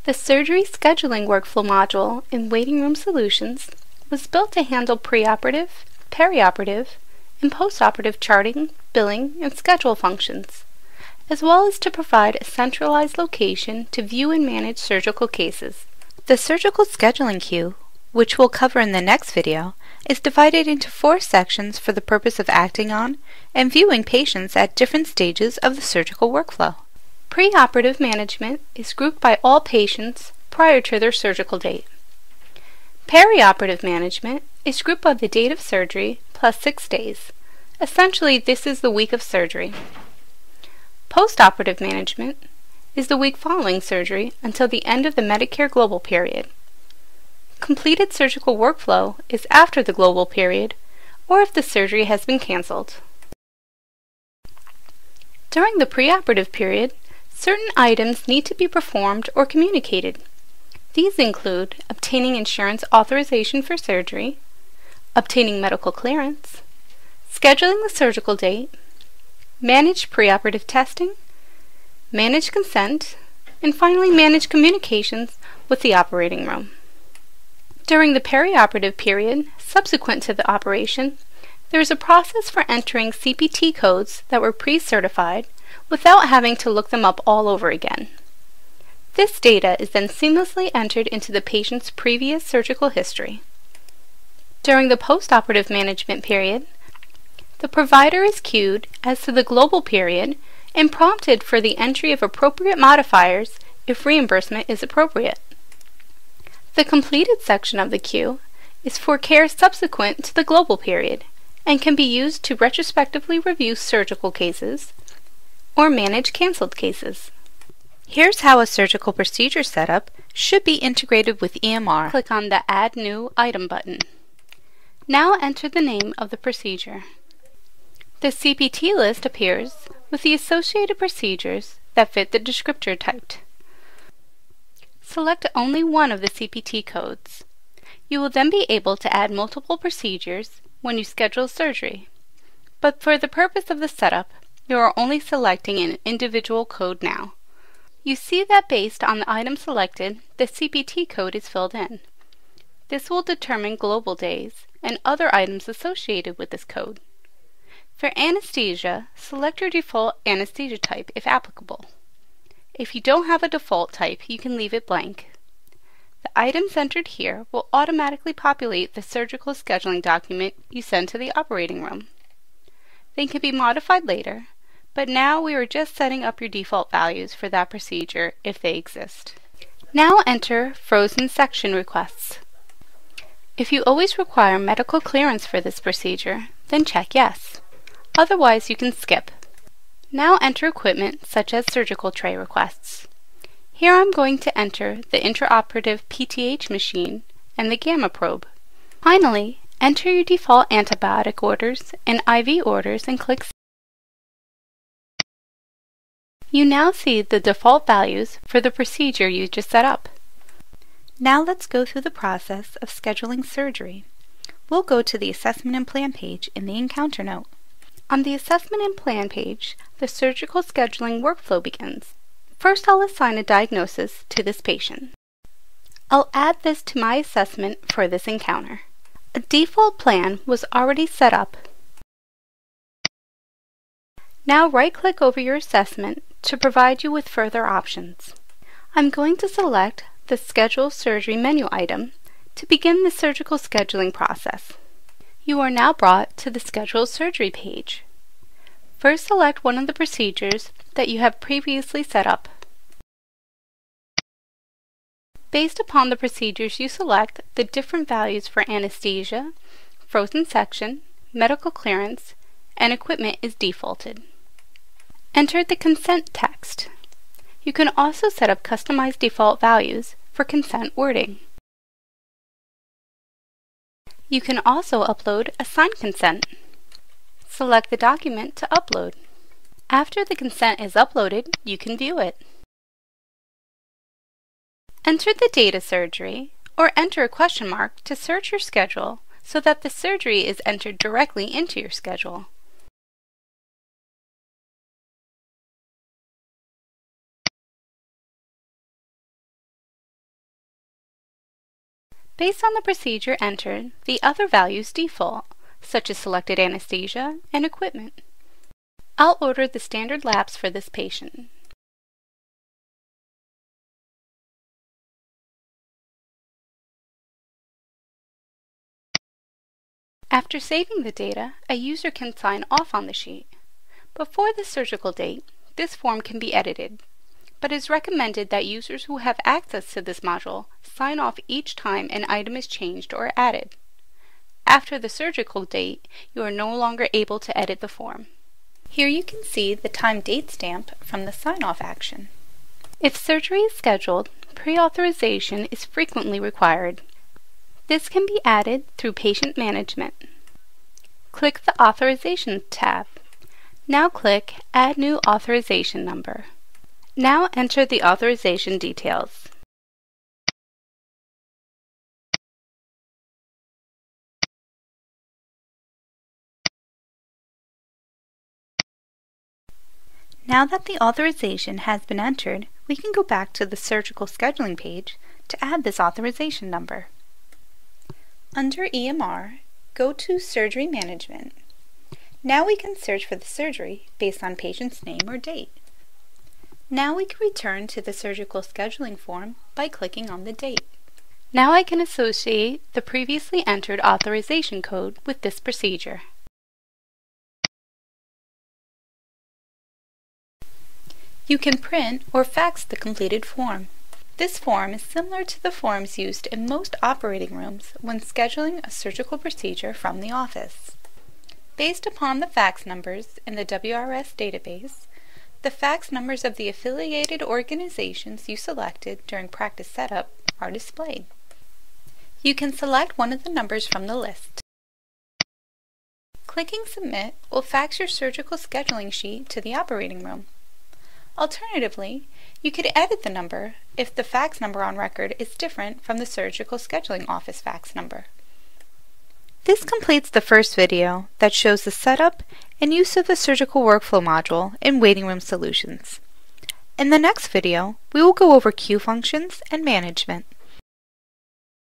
The Surgery Scheduling Workflow module in Waiting Room Solutions was built to handle pre-operative, peri-operative, and post-operative charting, billing, and schedule functions, as well as to provide a centralized location to view and manage surgical cases. The surgical scheduling queue, which we'll cover in the next video, is divided into 4 sections for the purpose of acting on and viewing patients at different stages of the surgical workflow. Pre-operative management is grouped by all patients prior to their surgical date. Peri-operative management is grouped by the date of surgery plus 6 days. Essentially, this is the week of surgery. Post-operative management is the week following surgery until the end of the Medicare global period. Completed surgical workflow is after the global period or if the surgery has been canceled. During the preoperative period, certain items need to be performed or communicated. These include obtaining insurance authorization for surgery, obtaining medical clearance, scheduling the surgical date, manage preoperative testing, manage consent, and finally manage communications with the operating room. During the perioperative period, subsequent to the operation, there is a process for entering CPT codes that were pre-certified without having to look them up all over again. This data is then seamlessly entered into the patient's previous surgical history. During the postoperative management period, the provider is queued as to the global period and prompted for the entry of appropriate modifiers if reimbursement is appropriate. The completed section of the queue is for care subsequent to the global period and can be used to retrospectively review surgical cases or manage canceled cases. Here's how a surgical procedure setup should be integrated with EMR. Click on the Add New Item button. Now enter the name of the procedure. The CPT list appears with the associated procedures that fit the descriptor typed. Select only one of the CPT codes. You will then be able to add multiple procedures when you schedule surgery. But for the purpose of the setup, you are only selecting an individual code now. You see that based on the item selected, the CPT code is filled in. This will determine global days and other items associated with this code. For anesthesia, select your default anesthesia type if applicable. If you don't have a default type, you can leave it blank. The items entered here will automatically populate the surgical scheduling document you send to the operating room. They can be modified later, but now we are just setting up your default values for that procedure if they exist. Now enter frozen section requests. If you always require medical clearance for this procedure, then check yes. Otherwise, you can skip. Now enter equipment such as surgical tray requests. Here I'm going to enter the intraoperative PTH machine and the gamma probe. Finally, enter your default antibiotic orders and IV orders and click Save. You now see the default values for the procedure you just set up. Now let's go through the process of scheduling surgery. We'll go to the Assessment and Plan page in the Encounter note. On the Assessment and Plan page, the surgical scheduling workflow begins. First, I'll assign a diagnosis to this patient. I'll add this to my assessment for this encounter. A default plan was already set up. Now right-click over your assessment to provide you with further options. I'm going to select the Schedule Surgery menu item to begin the surgical scheduling process. You are now brought to the Schedule Surgery page. First, select one of the procedures that you have previously set up. Based upon the procedures you select, the different values for anesthesia, frozen section, medical clearance, and equipment is defaulted. Enter the consent text. You can also set up customized default values for consent wording. You can also upload a signed consent. Select the document to upload. After the consent is uploaded, you can view it. Enter the date of surgery, or enter a question mark to search your schedule so that the surgery is entered directly into your schedule. Based on the procedure entered, the other values default, such as selected anesthesia and equipment. I'll order the standard labs for this patient. After saving the data, a user can sign off on the sheet. Before the surgical date, this form can be edited, but it is recommended that users who have access to this module sign off each time an item is changed or added. After the surgical date, you are no longer able to edit the form. Here you can see the time date stamp from the sign-off action. If surgery is scheduled, pre-authorization is frequently required. This can be added through patient management. Click the Authorization tab. Now click Add New Authorization Number. Now enter the authorization details. Now that the authorization has been entered, we can go back to the surgical scheduling page to add this authorization number. Under EMR, go to Surgery Management. Now we can search for the surgery based on patient's name or date. Now we can return to the surgical scheduling form by clicking on the date. Now I can associate the previously entered authorization code with this procedure. You can print or fax the completed form. This form is similar to the forms used in most operating rooms when scheduling a surgical procedure from the office. Based upon the fax numbers in the WRS database, the fax numbers of the affiliated organizations you selected during practice setup are displayed. You can select one of the numbers from the list. Clicking Submit will fax your surgical scheduling sheet to the operating room. Alternatively, you could edit the number if the fax number on record is different from the surgical scheduling office fax number. This completes the first video that shows the setup and use of the surgical workflow module in waiting room solutions. In the next video, we will go over queue functions and management.